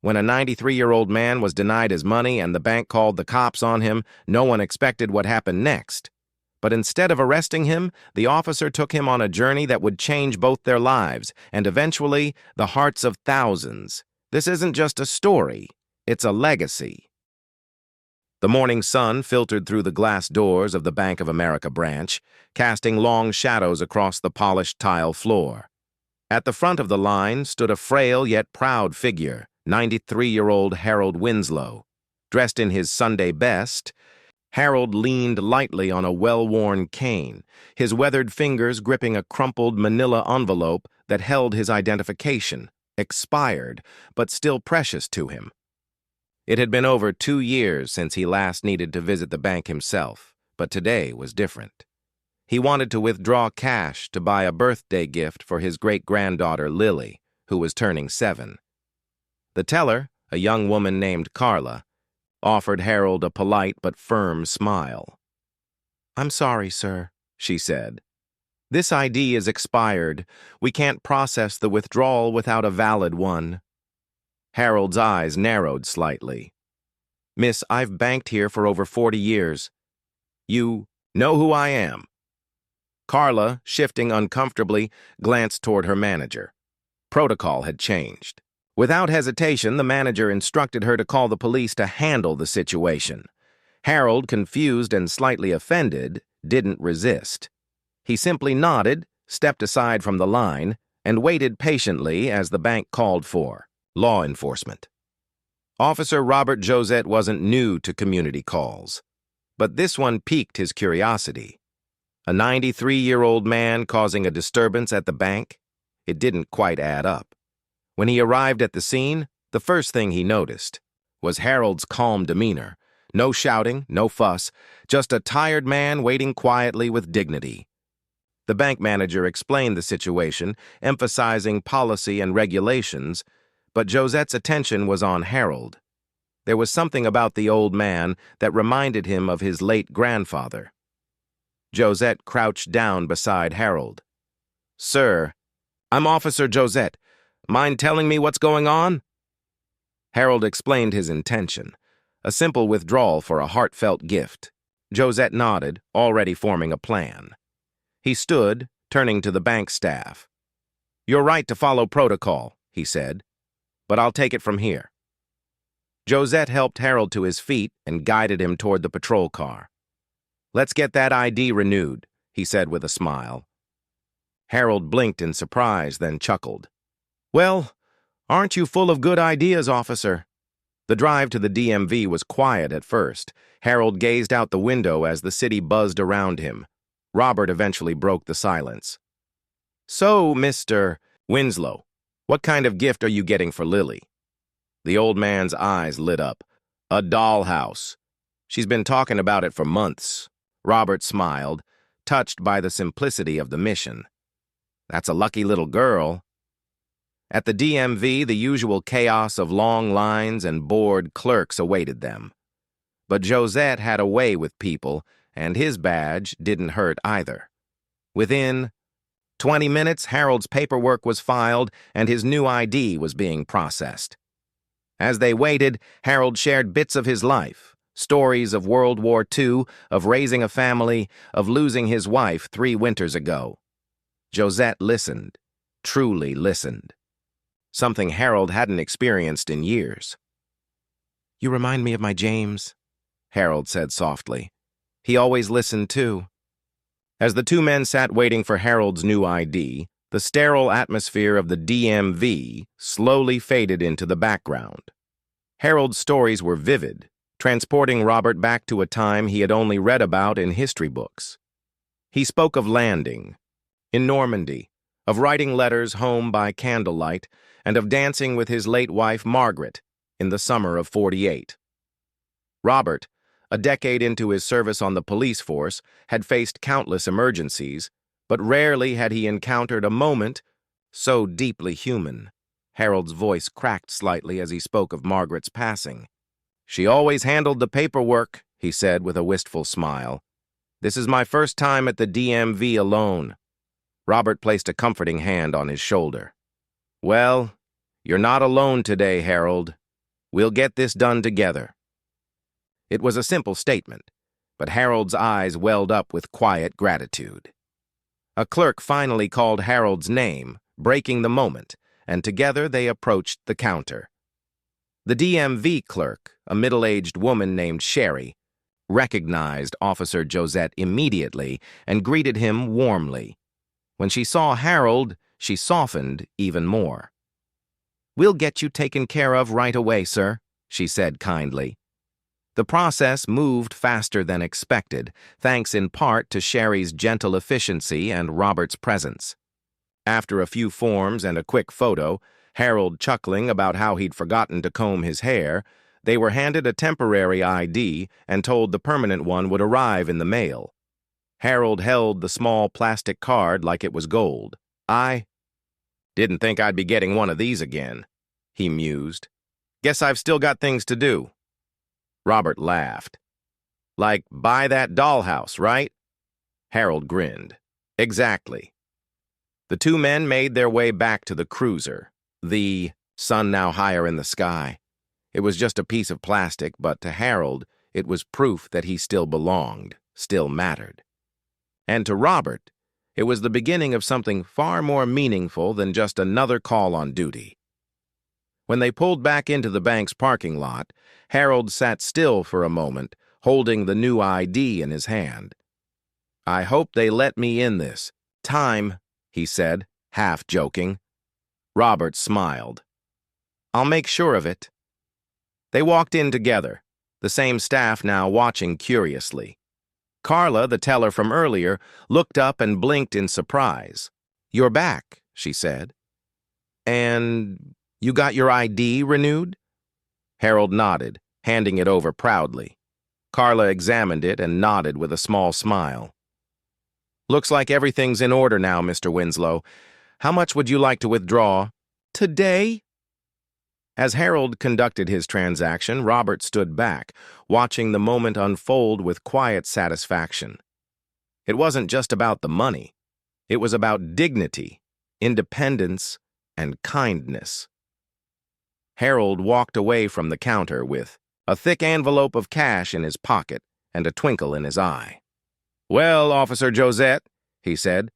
When a 93-year-old man was denied his money and the bank called the cops on him, no one expected what happened next. But instead of arresting him, the officer took him on a journey that would change both their lives and eventually the hearts of thousands. This isn't just a story, it's a legacy. The morning sun filtered through the glass doors of the Bank of America branch, casting long shadows across the polished tile floor. At the front of the line stood a frail yet proud figure, 93-year-old Harold Winslow. Dressed in his Sunday best, Harold leaned lightly on a well-worn cane, his weathered fingers gripping a crumpled manila envelope that held his identification, expired, but still precious to him. It had been over 2 years since he last needed to visit the bank himself, but today was different. He wanted to withdraw cash to buy a birthday gift for his great-granddaughter Lily, who was turning 7. The teller, a young woman named Carla, offered Harold a polite but firm smile. "I'm sorry, sir," she said. "This ID is expired. We can't process the withdrawal without a valid one." Harold's eyes narrowed slightly. "Miss, I've banked here for over 40 years. You know who I am." Carla, shifting uncomfortably, glanced toward her manager. Protocol had changed. Without hesitation, the manager instructed her to call the police to handle the situation. Harold, confused and slightly offended, didn't resist. He simply nodded, stepped aside from the line, and waited patiently as the bank called for law enforcement. Officer Robert Josette wasn't new to community calls, but this one piqued his curiosity. A 93-year-old man causing a disturbance at the bank? It didn't quite add up. When he arrived at the scene, the first thing he noticed was Harold's calm demeanor. No shouting, no fuss, just a tired man waiting quietly with dignity. The bank manager explained the situation, emphasizing policy and regulations, but Josette's attention was on Harold. There was something about the old man that reminded him of his late grandfather. Josette crouched down beside Harold. "Sir, I'm Officer Josette. Mind telling me what's going on?" Harold explained his intention, a simple withdrawal for a heartfelt gift. Josette nodded, already forming a plan. He stood, turning to the bank staff. "You're right to follow protocol," he said, "but I'll take it from here." Josette helped Harold to his feet and guided him toward the patrol car. "Let's get that ID renewed," he said with a smile. Harold blinked in surprise, then chuckled. "Well, aren't you full of good ideas, officer?" The drive to the DMV was quiet at first. Harold gazed out the window as the city buzzed around him. Robert eventually broke the silence. "So, Mr. Winslow, what kind of gift are you getting for Lily?" The old man's eyes lit up. "A dollhouse. She's been talking about it for months." Robert smiled, touched by the simplicity of the mission. "That's a lucky little girl." At the DMV, the usual chaos of long lines and bored clerks awaited them. But Josette had a way with people, and his badge didn't hurt either. Within 20 minutes, Harold's paperwork was filed, and his new ID was being processed. As they waited, Harold shared bits of his life, stories of World War II, of raising a family, of losing his wife 3 winters ago. Josette listened, truly listened. Something Harold hadn't experienced in years. "You remind me of my James," Harold said softly. "He always listened too." As the two men sat waiting for Harold's new ID, the sterile atmosphere of the DMV slowly faded into the background. Harold's stories were vivid, transporting Robert back to a time he had only read about in history books. He spoke of landing in Normandy, of writing letters home by candlelight, and of dancing with his late wife Margaret in the summer of '48. Robert, a decade into his service on the police force, had faced countless emergencies, but rarely had he encountered a moment so deeply human. Harold's voice cracked slightly as he spoke of Margaret's passing. "She always handled the paperwork," he said with a wistful smile. "This is my first time at the DMV alone." Robert placed a comforting hand on his shoulder. "Well, you're not alone today, Harold," We'll get this done together." It was a simple statement, but Harold's eyes welled up with quiet gratitude. A clerk finally called Harold's name, breaking the moment, and together they approached the counter. The DMV clerk, a middle-aged woman named Sherry, recognized Officer Josette immediately and greeted him warmly. When she saw Harold, she softened even more. "We'll get you taken care of right away, sir," she said kindly. The process moved faster than expected, thanks in part to Sherry's gentle efficiency and Robert's presence. After a few forms and a quick photo, Harold chuckling about how he'd forgotten to comb his hair, they were handed a temporary ID and told the permanent one would arrive in the mail. Harold held the small plastic card like it was gold. "I didn't think I'd be getting one of these again," he mused. "Guess I've still got things to do." Robert laughed. "Like buy that dollhouse, right?" Harold grinned. "Exactly." The two men made their way back to the cruiser, the sun now higher in the sky. It was just a piece of plastic, but to Harold, it was proof that he still belonged, still mattered. And to Robert, it was the beginning of something far more meaningful than just another call on duty. When they pulled back into the bank's parking lot, Harold sat still for a moment, holding the new ID in his hand. "I hope they let me in this time," he said, half joking. Robert smiled. "I'll make sure of it." They walked in together, the same staff now watching curiously. Carla, the teller from earlier, looked up and blinked in surprise. "You're back," she said. "And you got your ID renewed?" Harold nodded, handing it over proudly. Carla examined it and nodded with a small smile. "Looks like everything's in order now, Mr. Winslow. How much would you like to withdraw?" "Today?" As Harold conducted his transaction, Robert stood back, watching the moment unfold with quiet satisfaction. It wasn't just about the money. It was about dignity, independence, and kindness. Harold walked away from the counter with a thick envelope of cash in his pocket and a twinkle in his eye. "Well, Officer Josette," he said,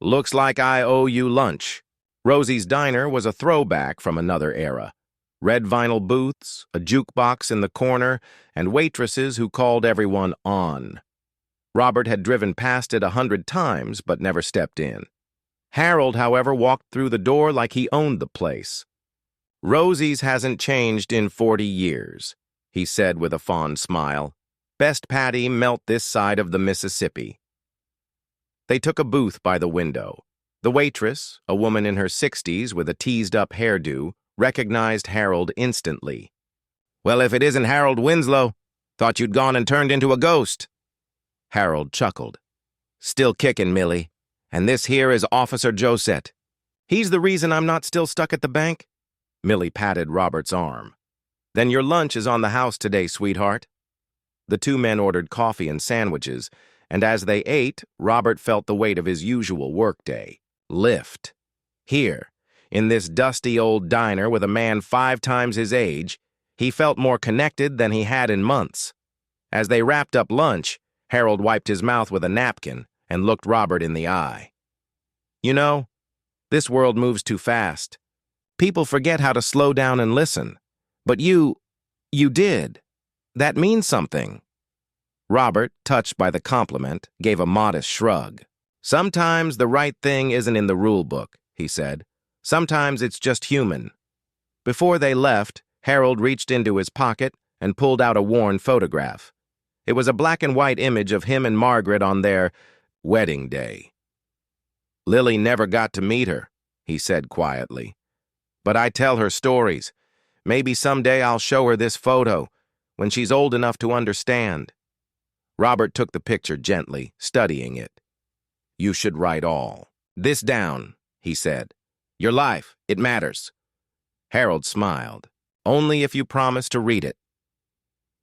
"looks like I owe you lunch." Rosie's Diner was a throwback from another era. Red vinyl booths, a jukebox in the corner, and waitresses who called everyone on. Robert had driven past it 100 times, but never stepped in. Harold, however, walked through the door like he owned the place. "Rosie's hasn't changed in 40 years, he said with a fond smile. "Best patty melt this side of the Mississippi." They took a booth by the window. The waitress, a woman in her 60s with a teased-up hairdo, recognized Harold instantly. "Well, if it isn't Harold Winslow, thought you'd gone and turned into a ghost." Harold chuckled. "Still kicking, Millie. And this here is Officer Josette. He's the reason I'm not still stuck at the bank." Millie patted Robert's arm. "Then your lunch is on the house today, sweetheart." The two men ordered coffee and sandwiches, and as they ate, Robert felt the weight of his usual workday lift. Here, in this dusty old diner with a man 5 times his age, he felt more connected than he had in months. As they wrapped up lunch, Harold wiped his mouth with a napkin and looked Robert in the eye. "You know, this world moves too fast. People forget how to slow down and listen. But you did. That means something." Robert, touched by the compliment, gave a modest shrug. "Sometimes the right thing isn't in the rule book," he said. "Sometimes it's just human." Before they left, Harold reached into his pocket and pulled out a worn photograph. It was a black and white image of him and Margaret on their wedding day. "Lily never got to meet her," he said quietly. "But I tell her stories. Maybe someday I'll show her this photo, when she's old enough to understand." Robert took the picture gently, studying it. "You should write all this down," he said. "Your life, it matters." Harold smiled. "Only if you promise to read it."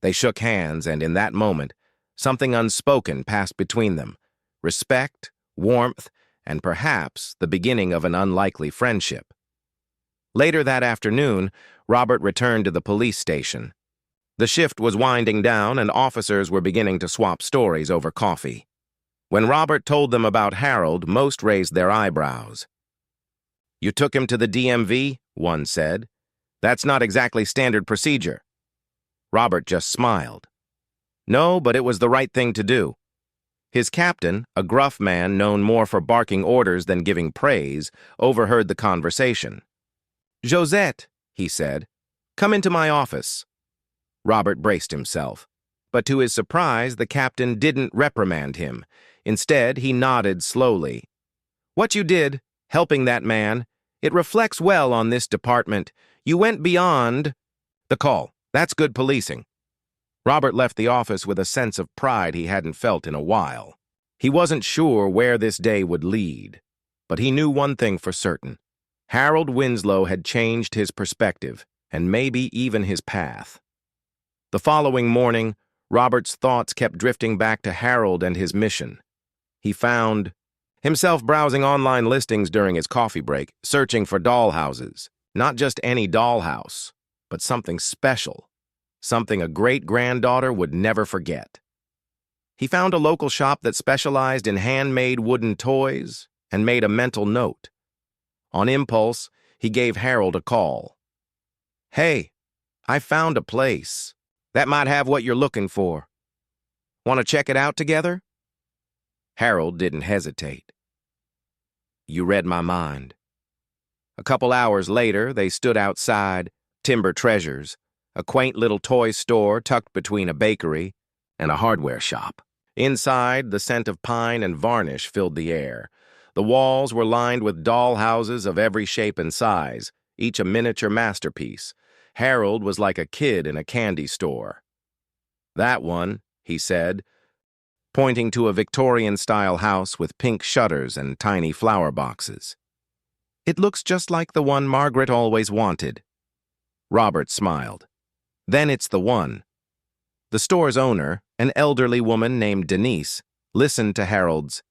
They shook hands, and in that moment, something unspoken passed between them. Respect, warmth, and perhaps the beginning of an unlikely friendship. Later that afternoon, Robert returned to the police station. The shift was winding down and officers were beginning to swap stories over coffee. When Robert told them about Harold, most raised their eyebrows. "You took him to the DMV?" one said. "That's not exactly standard procedure." Robert just smiled. "No, but it was the right thing to do." His captain, a gruff man known more for barking orders than giving praise, overheard the conversation. "Josette," he said, "come into my office." Robert braced himself, but to his surprise, the captain didn't reprimand him. Instead, he nodded slowly. "What you did, helping that man, it reflects well on this department. You went beyond the call. That's good policing." Robert left the office with a sense of pride he hadn't felt in a while. He wasn't sure where this day would lead, but he knew one thing for certain. Harold Winslow had changed his perspective, and maybe even his path. The following morning, Robert's thoughts kept drifting back to Harold and his mission. He found himself browsing online listings during his coffee break, searching for dollhouses. Not just any dollhouse, but something special. Something a great-granddaughter would never forget. He found a local shop that specialized in handmade wooden toys and made a mental note. On impulse, he gave Harold a call. "Hey, I found a place that might have what you're looking for. Want to check it out together?" Harold didn't hesitate. "You read my mind." A couple hours later, they stood outside Timber Treasures, a quaint little toy store tucked between a bakery and a hardware shop. Inside, the scent of pine and varnish filled the air. The walls were lined with doll houses of every shape and size, each a miniature masterpiece. Harold was like a kid in a candy store. "That one," he said, pointing to a Victorian-style house with pink shutters and tiny flower boxes. "It looks just like the one Margaret always wanted." Robert smiled. "Then it's the one." The store's owner, an elderly woman named Denise, listened to Harold's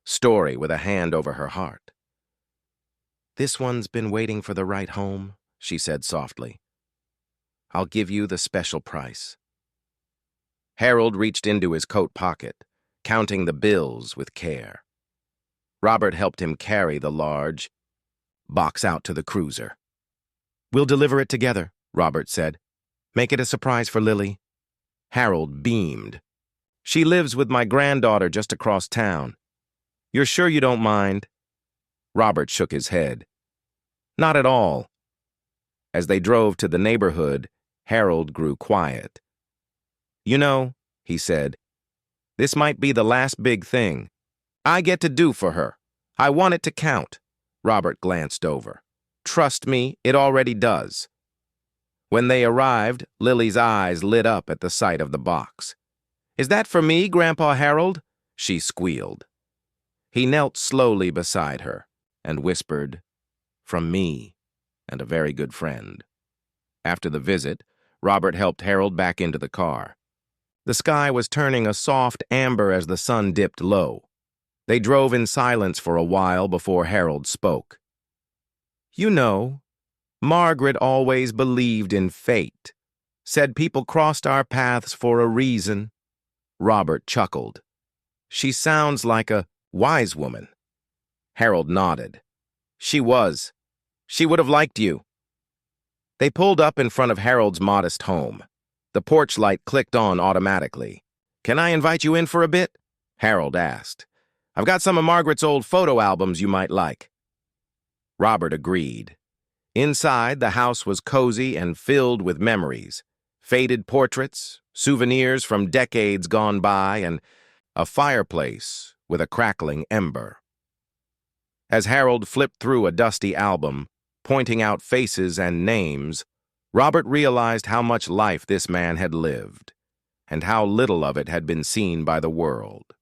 story with a hand over her heart. "This one's been waiting for the right home," she said softly. "I'll give you the special price." Harold reached into his coat pocket, counting the bills with care. Robert helped him carry the large box out to the cruiser. "We'll deliver it together," Robert said. "Make it a surprise for Lily." Harold beamed. "She lives with my granddaughter just across town. You're sure you don't mind?" Robert shook his head. "Not at all." As they drove to the neighborhood, Harold grew quiet. "You know," he said, "this might be the last big thing I get to do for her. I want it to count." Robert glanced over. "Trust me, it already does." When they arrived, Lily's eyes lit up at the sight of the box. "Is that for me, Grandpa Harold?" she squealed. He knelt slowly beside her and whispered, "From me and a very good friend." After the visit, Robert helped Harold back into the car. The sky was turning a soft amber as the sun dipped low. They drove in silence for a while before Harold spoke. "You know, Margaret always believed in fate. Said people crossed our paths for a reason." Robert chuckled. "She sounds like a wise woman." Harold nodded. "She was. She would have liked you." They pulled up in front of Harold's modest home. The porch light clicked on automatically. "Can I invite you in for a bit?" Harold asked. "I've got some of Margaret's old photo albums you might like." Robert agreed. Inside, the house was cozy and filled with memories. Faded portraits, souvenirs from decades gone by, and a fireplace with a crackling ember. As Harold flipped through a dusty album, pointing out faces and names, Robert realized how much life this man had lived, and how little of it had been seen by the world.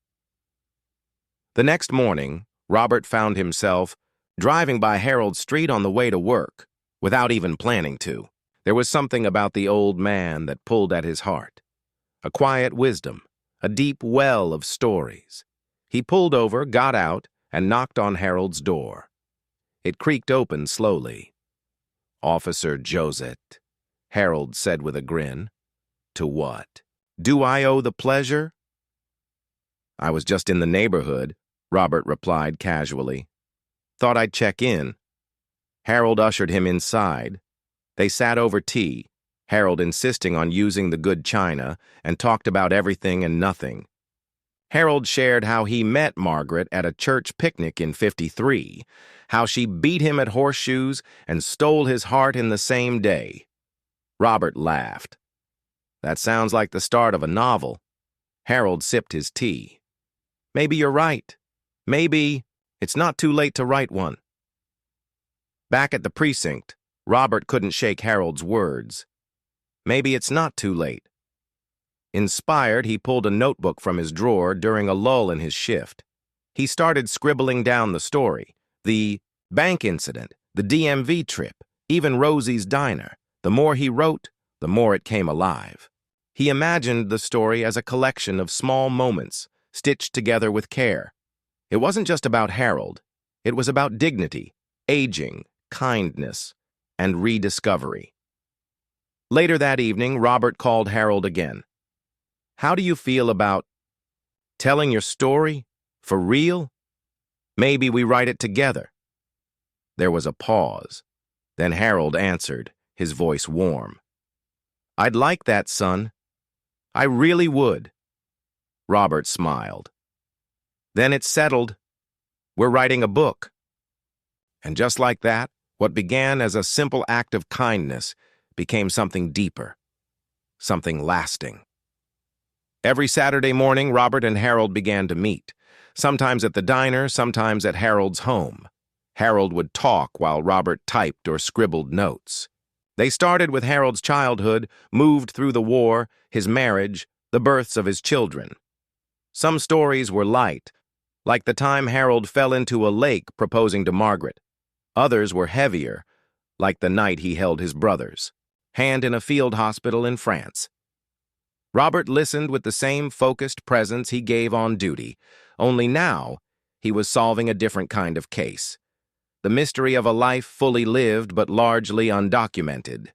The next morning, Robert found himself driving by Harold Street on the way to work, without even planning to. There was something about the old man that pulled at his heart. A quiet wisdom, a deep well of stories. He pulled over, got out, and knocked on Harold's door. It creaked open slowly. Officer Josette, Harold said with a grin. To what? Do I owe the pleasure? I was just in the neighborhood, Robert replied casually. Thought I'd check in. Harold ushered him inside. They sat over tea, Harold insisting on using the good china, and talked about everything and nothing. Harold shared how he met Margaret at a church picnic in '53, how she beat him at horseshoes and stole his heart in the same day. Robert laughed. That sounds like the start of a novel. Harold sipped his tea. Maybe you're right. Maybe it's not too late to write one. Back at the precinct, Robert couldn't shake Harold's words. Maybe it's not too late. Inspired, he pulled a notebook from his drawer during a lull in his shift. He started scribbling down the story, the bank incident, the DMV trip, even Rosie's diner. The more he wrote, the more it came alive. He imagined the story as a collection of small moments, stitched together with care. It wasn't just about Harold. It was about dignity, aging, kindness, and rediscovery. Later that evening, Robert called Harold again. How do you feel about telling your story? For real? Maybe we write it together. There was a pause. Then Harold answered, his voice warm. I'd like that, son. I really would. Robert smiled. Then it's settled. We're writing a book. And just like that, what began as a simple act of kindness became something deeper, something lasting. Every Saturday morning, Robert and Harold began to meet, sometimes at the diner, sometimes at Harold's home. Harold would talk while Robert typed or scribbled notes. They started with Harold's childhood, moved through the war, his marriage, the births of his children. Some stories were light, like the time Harold fell into a lake proposing to Margaret. Others were heavier, like the night he held his brothers, hand in a field hospital in France. Robert listened with the same focused presence he gave on duty, only now he was solving a different kind of case. The mystery of a life fully lived but largely undocumented.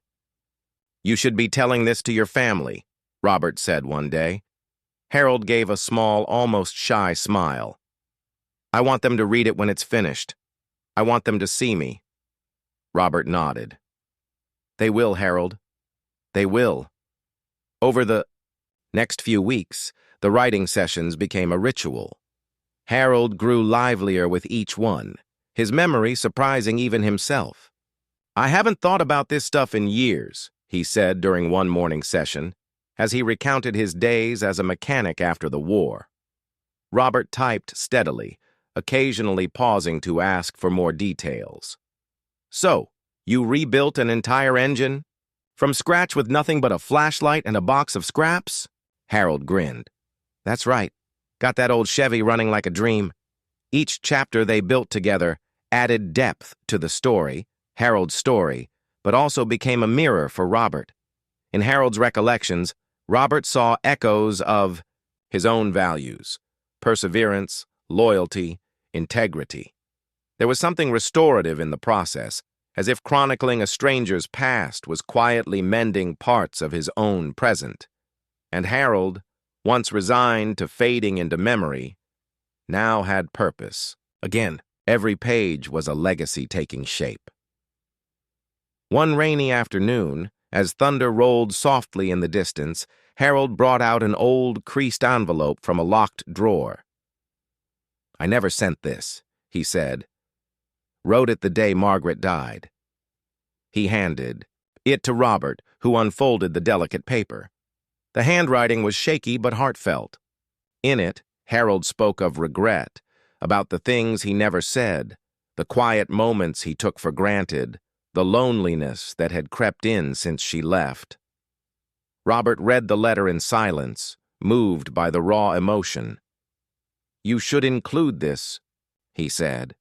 You should be telling this to your family, Robert said one day. Harold gave a small, almost shy smile. I want them to read it when it's finished. I want them to see me. Robert nodded. They will, Harold. They will. Over the next few weeks, the writing sessions became a ritual. Harold grew livelier with each one, his memory surprising even himself. I haven't thought about this stuff in years, he said during one morning session, as he recounted his days as a mechanic after the war. Robert typed steadily, occasionally pausing to ask for more details. So, you rebuilt an entire engine? From scratch with nothing but a flashlight and a box of scraps? Harold grinned. That's right. Got that old Chevy running like a dream. Each chapter they built together added depth to the story, Harold's story, but also became a mirror for Robert. In Harold's recollections, Robert saw echoes of his own values, perseverance, loyalty, integrity. There was something restorative in the process, as if chronicling a stranger's past was quietly mending parts of his own present. And Harold, once resigned to fading into memory, now had purpose. Again, every page was a legacy taking shape. One rainy afternoon, as thunder rolled softly in the distance, Harold brought out an old, creased envelope from a locked drawer. I never sent this, he said. Wrote it the day Margaret died. He handed it to Robert, who unfolded the delicate paper. The handwriting was shaky but heartfelt. In it, Harold spoke of regret, about the things he never said, the quiet moments he took for granted, the loneliness that had crept in since she left. Robert read the letter in silence, moved by the raw emotion. You should include this, he said.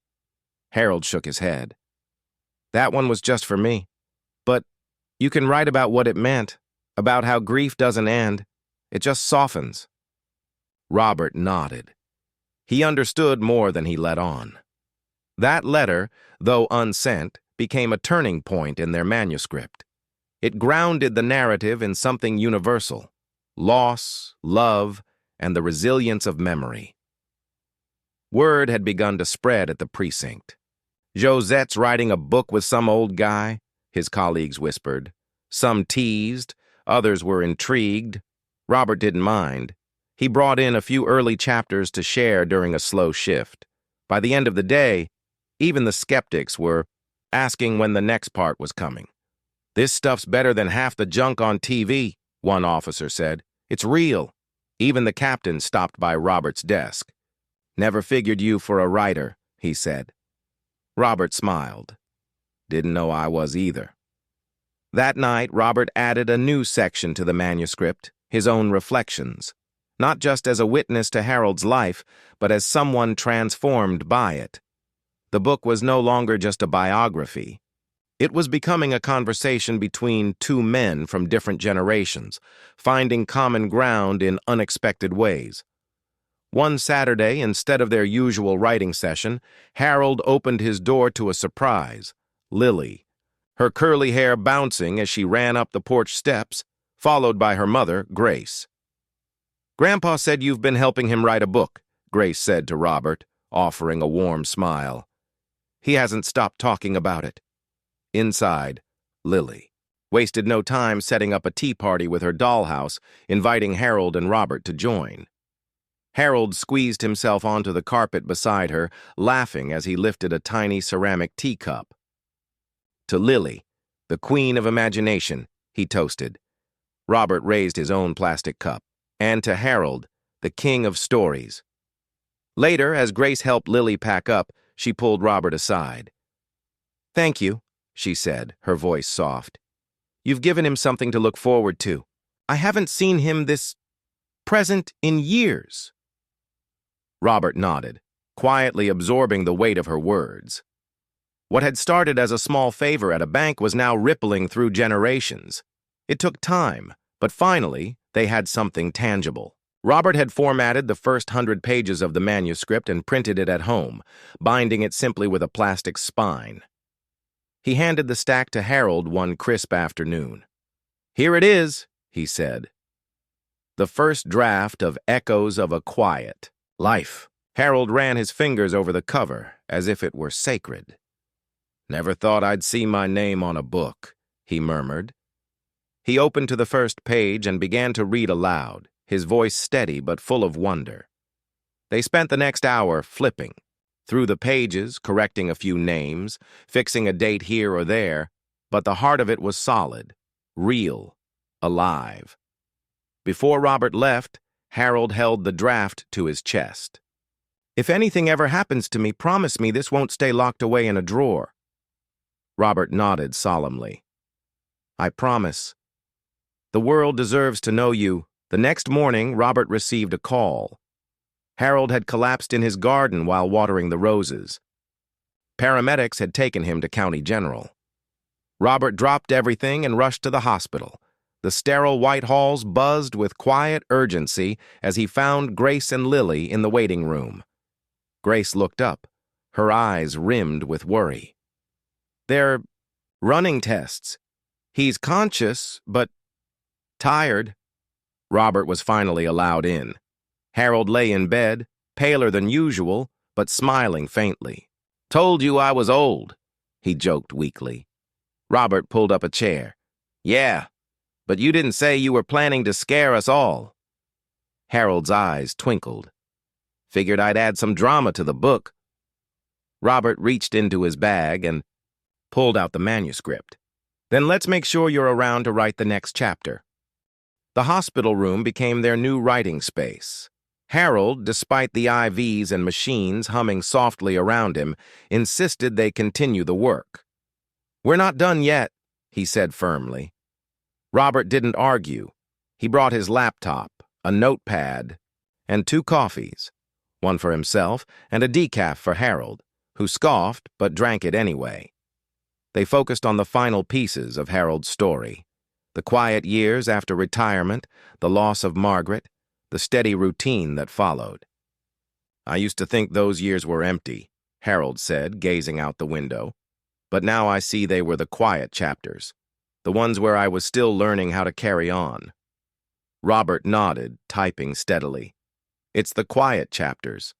Harold shook his head. That one was just for me. But you can write about what it meant, about how grief doesn't end. It just softens. Robert nodded. He understood more than he let on. That letter, though unsent, became a turning point in their manuscript. It grounded the narrative in something universal: loss, love, and the resilience of memory. Word had begun to spread at the precinct. "Josette's writing a book with some old guy," his colleagues whispered. Some teased, others were intrigued. Robert didn't mind. He brought in a few early chapters to share during a slow shift. By the end of the day, even the skeptics were asking when the next part was coming. "This stuff's better than half the junk on TV," one officer said. "It's real." Even the captain stopped by Robert's desk. "Never figured you for a writer," he said. Robert smiled. "Didn't know I was either." That night, Robert added a new section to the manuscript, his own reflections, not just as a witness to Harold's life, but as someone transformed by it. The book was no longer just a biography. It was becoming a conversation between two men from different generations, finding common ground in unexpected ways. One Saturday, instead of their usual writing session, Harold opened his door to a surprise: Lily, her curly hair bouncing as she ran up the porch steps, followed by her mother, Grace. "Grandpa said you've been helping him write a book," Grace said to Robert, offering a warm smile. "He hasn't stopped talking about it." Inside, Lily wasted no time setting up a tea party with her dollhouse, inviting Harold and Robert to join. Harold squeezed himself onto the carpet beside her, laughing as he lifted a tiny ceramic teacup. To Lily, the queen of imagination, he toasted. Robert raised his own plastic cup. And to Harold, the king of stories. Later, as Grace helped Lily pack up, she pulled Robert aside. "Thank you," she said, her voice soft. "You've given him something to look forward to. I haven't seen him this present in years." Robert nodded, quietly absorbing the weight of her words. What had started as a small favor at a bank was now rippling through generations. It took time, but finally, they had something tangible. Robert had formatted the first 100 pages of the manuscript and printed it at home, binding it simply with a plastic spine. He handed the stack to Harold one crisp afternoon. "Here it is," he said. The first draft of Echoes of a Quiet Life. Harold ran his fingers over the cover, as if it were sacred. "Never thought I'd see my name on a book," he murmured. He opened to the first page and began to read aloud, his voice steady but full of wonder. They spent the next hour flipping through the pages, correcting a few names, fixing a date here or there, but the heart of it was solid, real, alive. Before Robert left, Harold held the draft to his chest. "If anything ever happens to me, promise me this won't stay locked away in a drawer." Robert nodded solemnly. "I promise." "The world deserves to know you." The next morning, Robert received a call. Harold had collapsed in his garden while watering the roses. Paramedics had taken him to County General. Robert dropped everything and rushed to the hospital. The sterile white halls buzzed with quiet urgency as he found Grace and Lily in the waiting room. Grace looked up, her eyes rimmed with worry. "They're running tests. He's conscious, but tired." Robert was finally allowed in. Harold lay in bed, paler than usual, but smiling faintly. "Told you I was old," he joked weakly. Robert pulled up a chair. "Yeah, but you didn't say you were planning to scare us all." Harold's eyes twinkled. "Figured I'd add some drama to the book." Robert reached into his bag and pulled out the manuscript. "Then let's make sure you're around to write the next chapter." The hospital room became their new writing space. Harold, despite the IVs and machines humming softly around him, insisted they continue the work. "We're not done yet," he said firmly. Robert didn't argue. He brought his laptop, a notepad, and 2 coffees, one for himself and a decaf for Harold, who scoffed but drank it anyway. They focused on the final pieces of Harold's story: the quiet years after retirement, the loss of Margaret, the steady routine that followed. "I used to think those years were empty," Harold said, gazing out the window. But now I see they were the quiet chapters, the ones where I was still learning how to carry on. Robert nodded, typing steadily. It's the quiet chapters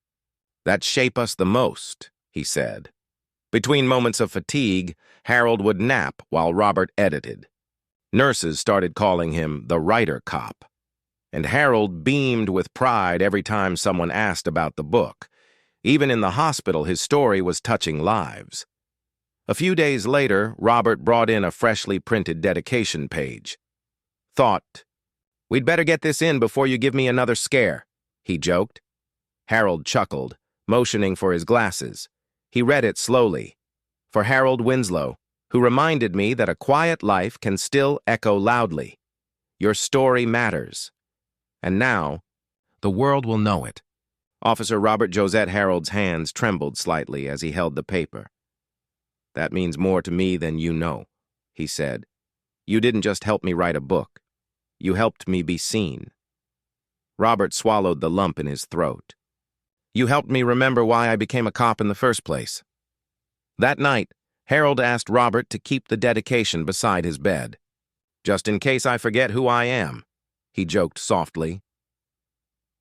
that shape us the most, he said. Between moments of fatigue, Harold would nap while Robert edited. Nurses started calling him the writer cop, and Harold beamed with pride every time someone asked about the book. Even in the hospital, his story was touching lives. A few days later, Robert brought in a freshly printed dedication page. Thought, "We'd better get this in before you give me another scare," he joked. Harold chuckled, motioning for his glasses. He read it slowly. For Harold Winslow, who reminded me that a quiet life can still echo loudly. Your story matters. And now, the world will know it. Officer Robert Josette Harold's hands trembled slightly as he held the paper. That means more to me than you know, he said. You didn't just help me write a book. You helped me be seen. Robert swallowed the lump in his throat. You helped me remember why I became a cop in the first place. That night, Harold asked Robert to keep the dedication beside his bed. Just in case I forget who I am, he joked softly.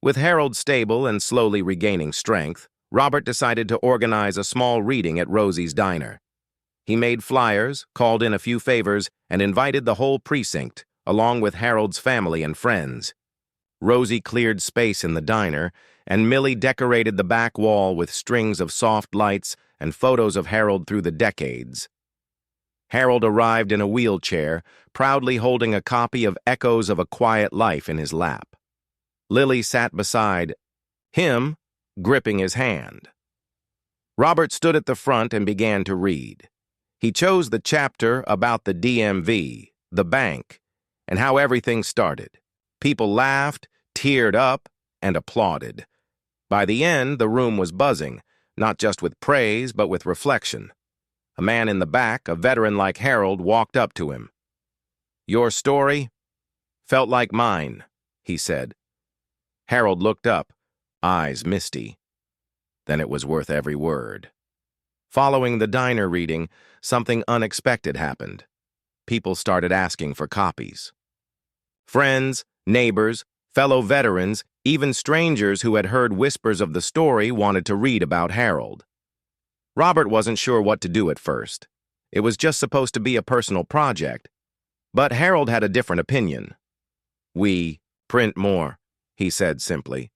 With Harold stable and slowly regaining strength, Robert decided to organize a small reading at Rosie's diner. He made flyers, called in a few favors, and invited the whole precinct, along with Harold's family and friends. Rosie cleared space in the diner, and Millie decorated the back wall with strings of soft lights and photos of Harold through the decades. Harold arrived in a wheelchair, proudly holding a copy of Echoes of a Quiet Life in his lap. Lily sat beside him, gripping his hand. Robert stood at the front and began to read. He chose the chapter about the DMV, the bank, and how everything started. People laughed, teared up, and applauded. By the end, the room was buzzing, not just with praise, but with reflection. A man in the back, a veteran like Harold, walked up to him. Your story felt like mine, he said. Harold looked up, eyes misty. Then it was worth every word. Following the diner reading, something unexpected happened. People started asking for copies. Friends, neighbors, fellow veterans, even strangers who had heard whispers of the story wanted to read about Harold. Robert wasn't sure what to do at first. It was just supposed to be a personal project. But Harold had a different opinion. We print more, he said simply.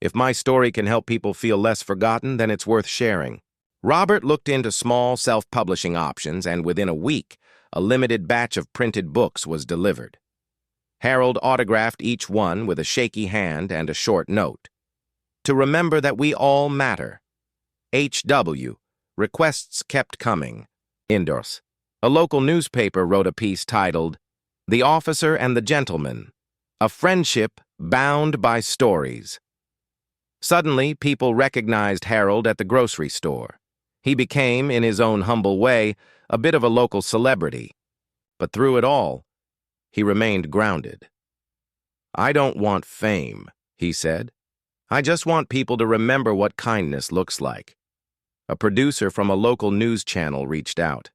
If my story can help people feel less forgotten, then it's worth sharing. Robert looked into small self-publishing options, and within a week, a limited batch of printed books was delivered. Harold autographed each one with a shaky hand and a short note. To remember that we all matter. H.W. Requests kept coming. Indoors. A local newspaper wrote a piece titled, The Officer and the Gentleman, A Friendship Bound by Stories. Suddenly, people recognized Harold at the grocery store. He became, in his own humble way, a bit of a local celebrity. But through it all, he remained grounded. I don't want fame, he said. I just want people to remember what kindness looks like. A producer from a local news channel reached out.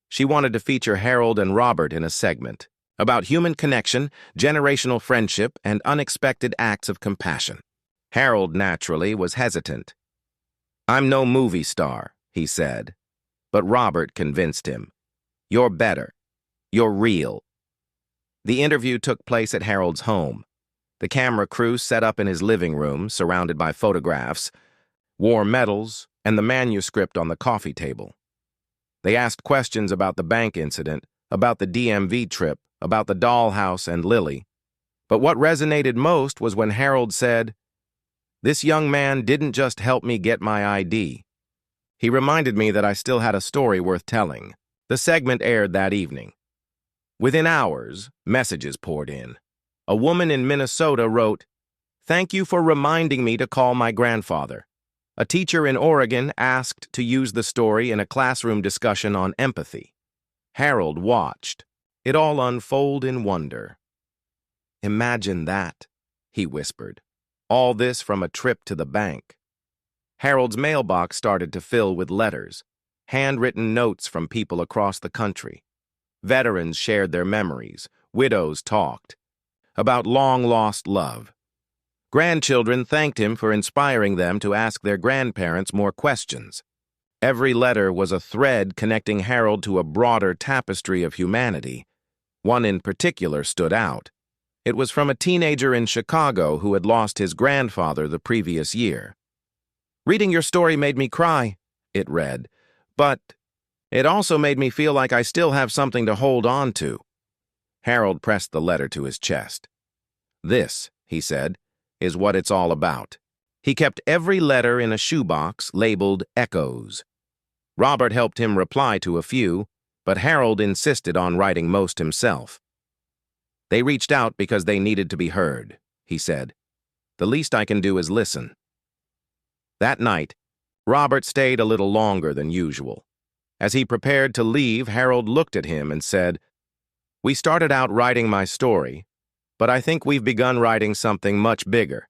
She wanted to feature Harold and Robert in a segment about human connection, generational friendship, and unexpected acts of compassion. Harold, naturally, was hesitant. I'm no movie star, he said. But Robert convinced him. You're better. You're real. The interview took place at Harold's home. The camera crew set up in his living room, surrounded by photographs, war medals, and the manuscript on the coffee table. They asked questions about the bank incident, about the DMV trip, about the dollhouse and Lily. But what resonated most was when Harold said, This young man didn't just help me get my ID. He reminded me that I still had a story worth telling. The segment aired that evening. Within hours, messages poured in. A woman in Minnesota wrote, Thank you for reminding me to call my grandfather. A teacher in Oregon asked to use the story in a classroom discussion on empathy. Harold watched. It all unfold in wonder. Imagine that, he whispered. All this from a trip to the bank. Harold's mailbox started to fill with letters. handwritten notes from people across the country. Veterans shared their memories. Widows talked about long-lost love. Grandchildren thanked him for inspiring them to ask their grandparents more questions. Every letter was a thread connecting Harold to a broader tapestry of humanity. One in particular stood out. It was from a teenager in Chicago who had lost his grandfather the previous year. "Reading your story made me cry," it read, "but it also made me feel like I still have something to hold on to." Harold pressed the letter to his chest. "This," he said, "is what it's all about." He kept every letter in a shoebox labeled Echoes. Robert helped him reply to a few, but Harold insisted on writing most himself. "They reached out because they needed to be heard," he said. "The least I can do is listen." That night, Robert stayed a little longer than usual. As he prepared to leave, Harold looked at him and said, "We started out writing my story, but I think we've begun writing something much bigger."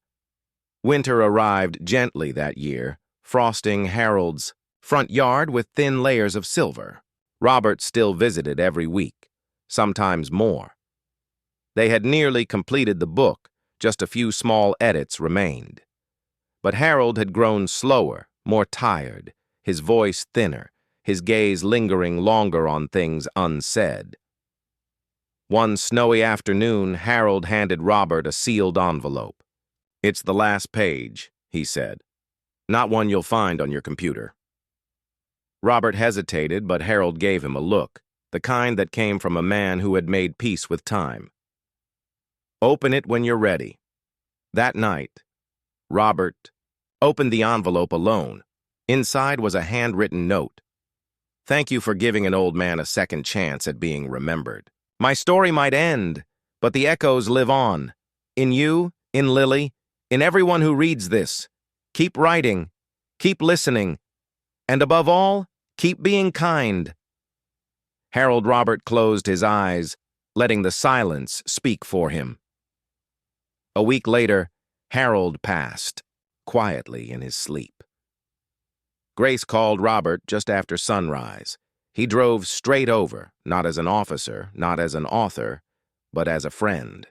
Winter arrived gently that year, frosting Harold's front yard with thin layers of silver. Robert still visited every week, sometimes more. They had nearly completed the book, just a few small edits remained. But Harold had grown slower, more tired, his voice thinner, his gaze lingering longer on things unsaid. One snowy afternoon, Harold handed Robert a sealed envelope. "It's the last page," he said. "Not one you'll find on your computer." Robert hesitated, but Harold gave him a look, the kind that came from a man who had made peace with time. "Open it when you're ready." That night, Robert opened the envelope alone. Inside was a handwritten note. "Thank you for giving an old man a second chance at being remembered. My story might end, but the echoes live on. In you, in Lily, in everyone who reads this. Keep writing, keep listening, and above all, keep being kind." Harold Robert closed his eyes, letting the silence speak for him. A week later, Harold passed, quietly in his sleep. Grace called Robert just after sunrise. He drove straight over, not as an officer, not as an author, but as a friend.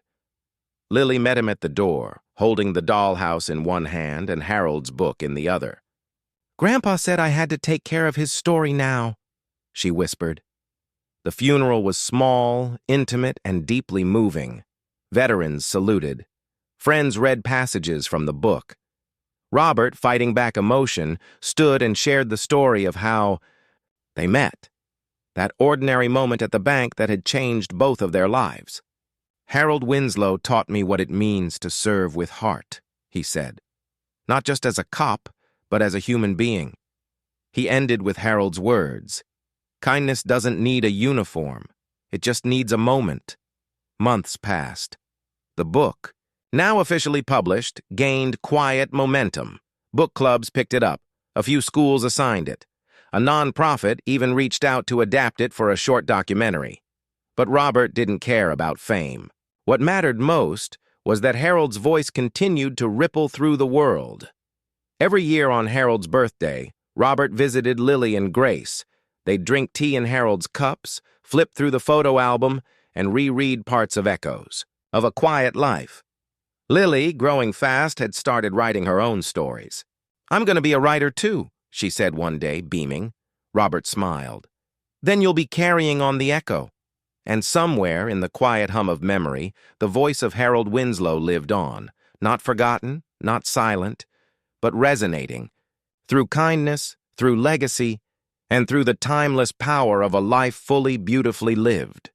Lily met him at the door, holding the dollhouse in one hand and Harold's book in the other. "Grandpa said I had to take care of his story now," she whispered. The funeral was small, intimate, and deeply moving. Veterans saluted. Friends read passages from the book. Robert, fighting back emotion, stood and shared the story of how they met. That ordinary moment at the bank that had changed both of their lives. "Harold Winslow taught me what it means to serve with heart," he said. "Not just as a cop, but as a human being." He ended with Harold's words. "Kindness doesn't need a uniform. It just needs a moment." Months passed. The book, now officially published, gained quiet momentum. Book clubs picked it up. A few schools assigned it. A nonprofit even reached out to adapt it for a short documentary. But Robert didn't care about fame. What mattered most was that Harold's voice continued to ripple through the world. Every year on Harold's birthday, Robert visited Lily and Grace. They'd drink tea in Harold's cups, flip through the photo album, and reread parts of Echoes, of a quiet life. Lily, growing fast, had started writing her own stories. "I'm going to be a writer too," she said one day, beaming. Robert smiled. "Then you'll be carrying on the echo." And somewhere in the quiet hum of memory, the voice of Harold Winslow lived on, not forgotten, not silent, but resonating, through kindness, through legacy, and through the timeless power of a life fully, beautifully lived.